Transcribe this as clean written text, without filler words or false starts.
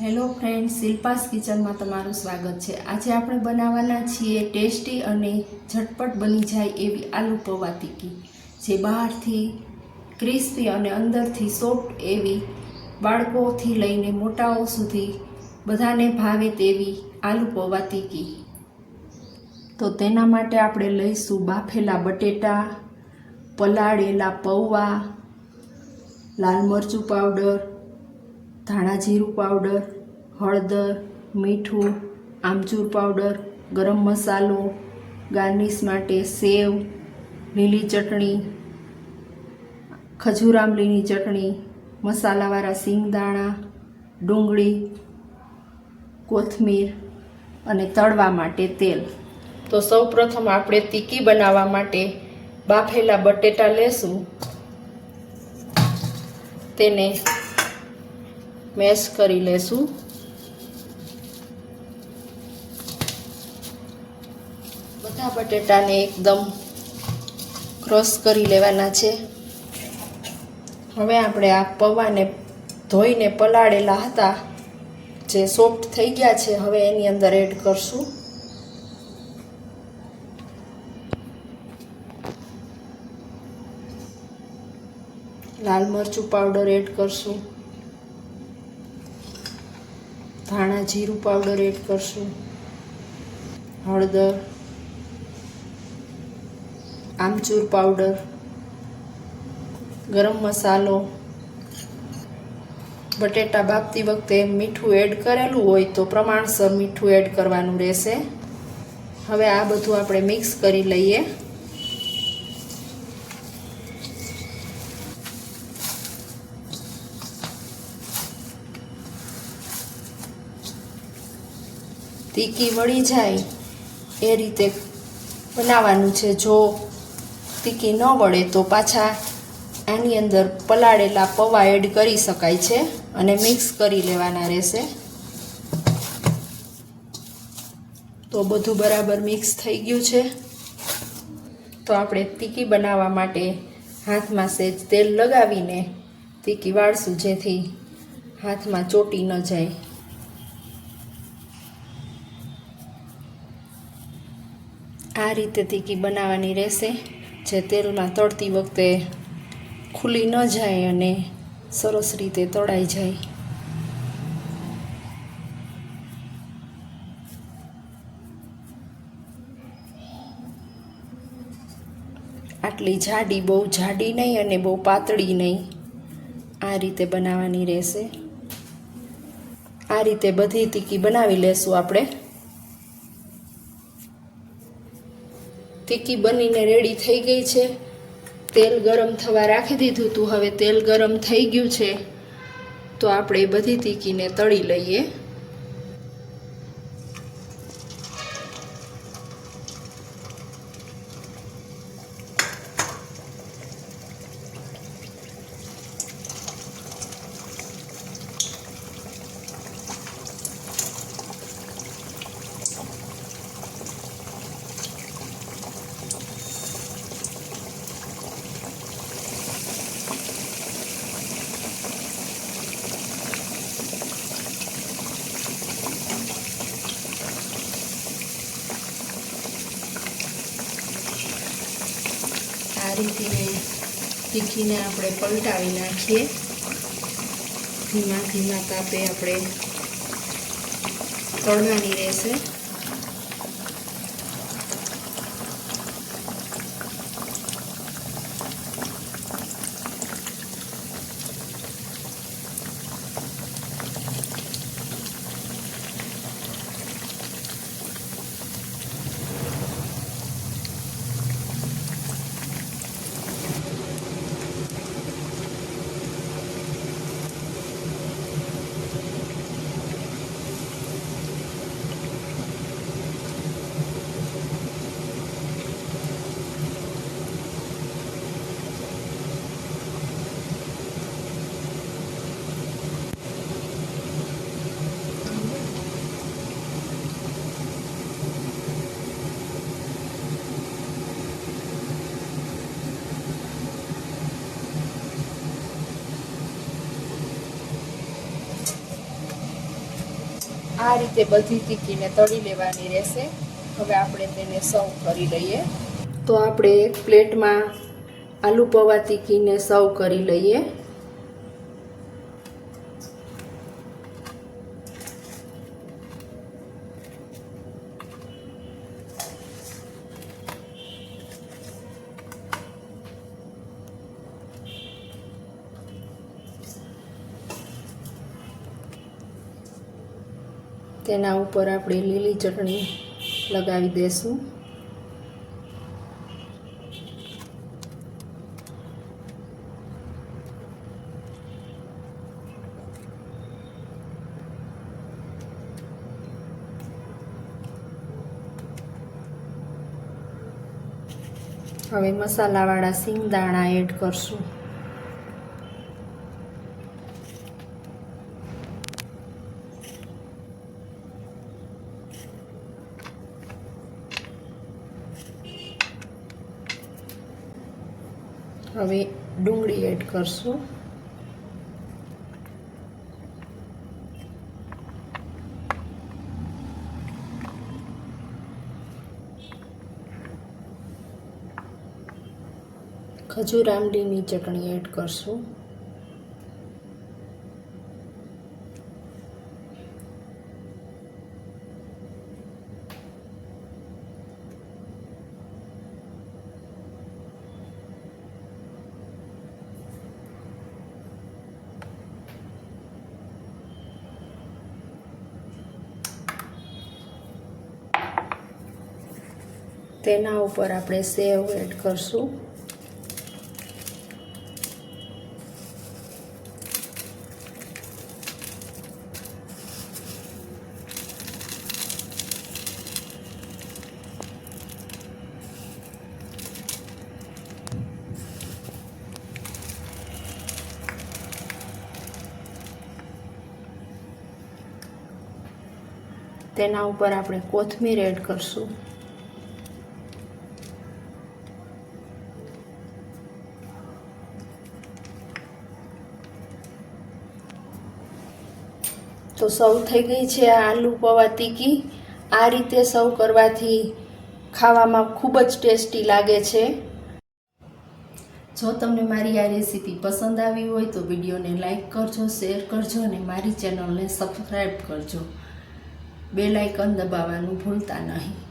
Hello friend, શિલ્પાસ કિચનમાં તમારું સ્વાગત છે। આજે આપણે બનાવવાના છીએ ટેસ્ટી અને ઝટપટ બની જાય એવી આલુ પૌવા ટિક્કી, જે બહારથી ક્રિસ્પી અને અંદરથી સોફ્ટ એવી બાળકોથી લઈને મોટાઓ સુધી બધાને ભાવે તેવી આલુ પૌવા ટિક્કી। તો તેના માટે આપણે લઈશું બાફેલા બટેટા, પલાળેલા પૌવા, લાલ મરચું પાવડર, ધાણા જીરું પાવડર, હળદર, મીઠું, આમચૂર પાવડર, ગરમ મસાલો, ગાર્નિશ માટે સેવ, લીલી ચટણી, ખજૂર આંબલીની ચટણી, મસાલાવાળા સિંગદાણા, ડુંગળી, કોથમીર અને તળવા માટે તેલ। તો સૌપ્રથમ આપણે ટિક્કી બનાવવા માટે બાફેલા બટેટા લેશું, તેને મેશ કરી લેશું। બધા બટેટાને એકદમ ક્રશ કરી લેવાના છે। હવે આપણે આ પૌવાને ધોઈને પલાળેલા હતા, જે સોફ્ટ થઈ ગયા છે, હવે એની અંદર એડ કરશું। લાલ મરચું પાવડર એડ કરશું, ધાણા જીરું પાવડર એડ કરશું, હળદર, આમચૂર પાવડર, ગરમ મસાલો। બટેટા બાફતી વખતે મીઠું એડ કરેલું હોય તો પ્રમાણસર મીઠું એડ કરવાનું રહેશે। હવે આ બધું આપણે મિક્સ કરી લઈએ। ટિક્કી વળી જાય એ રીતે બનાવવાનું છે। જો ટિક્કી ન વળે તો પાછા આની અંદર પલાળેલા પૌવા એડ કરી શકાય છે અને મિક્સ કરી લેવાના રહેશે। તો બધું બરાબર મિક્સ થઈ ગયું છે। તો આપણે ટિક્કી બનાવવા માટે હાથમાં સહેજ તેલ લગાવીને ટિક્કી વાળશું, જેથી હાથમાં ચોંટી ન જાય। આ રીતે ટિક્કી બનાવવાની રહેશે, જે તેલમાં તળતી વખતે ખુલી ન જાય અને સરસ રીતે તળાઈ જાય। આટલી જાડી, બહુ જાડી નહીં અને બહુ પાતળી નહીં, આ રીતે બનાવવાની રહેશે। આ રીતે બધી ટિક્કી બનાવી લેશું આપણે। ટિક્કી બનીને રેડી થઈ ગઈ છે। તેલ ગરમ થવા રાખી દીધું હતું, હવે તેલ ગરમ થઈ ગયું છે, તો આપણે બધી ટિક્કીને તળી લઈએ। આ રીતે ટિક્કીને આપણે પલટાવી નાખીએ। ધીમા ધીમા તાપે આપણે તળવાની રહેશે। આ રીતે બધી ટીકીને તળી લેવાની રહેશે. હવે આપણે તેને સર્વ કરી લઈએ. તો આપણે એક પ્લેટમાં આલુ પૌવા ટીકીને સર્વ કરી લઈએ. તેના ઉપર આપણે લીલી ચટણી લગાવી દઈશું. હવે મસાલાવાળા સિંગદાણા એડ કરશું. હવે ડુંગળી એડ કરશું. ખજૂર આંબલીની ચટણી એડ કરશું. તેના ઉપર આપણે સેવ એડ કરશું. તેના ઉપર આપણે કોથમીર એડ કરશું. તો સર્વ થઈ ગઈ છે આ આલુ પૌવા ટીકી. આ રીતે સર્વ કરવાથી ખાવામાં ખૂબ જ ટેસ્ટી લાગે છે. જો તમને મારી આ રેસીપી પસંદ આવી હોય તો વિડીયોને લાઈક કરજો, શેર કરજો અને મારી ચેનલને સબસ્ક્રાઈબ કરજો. બેલ આઇકન દબાવવાનું ભૂલતા નહીં.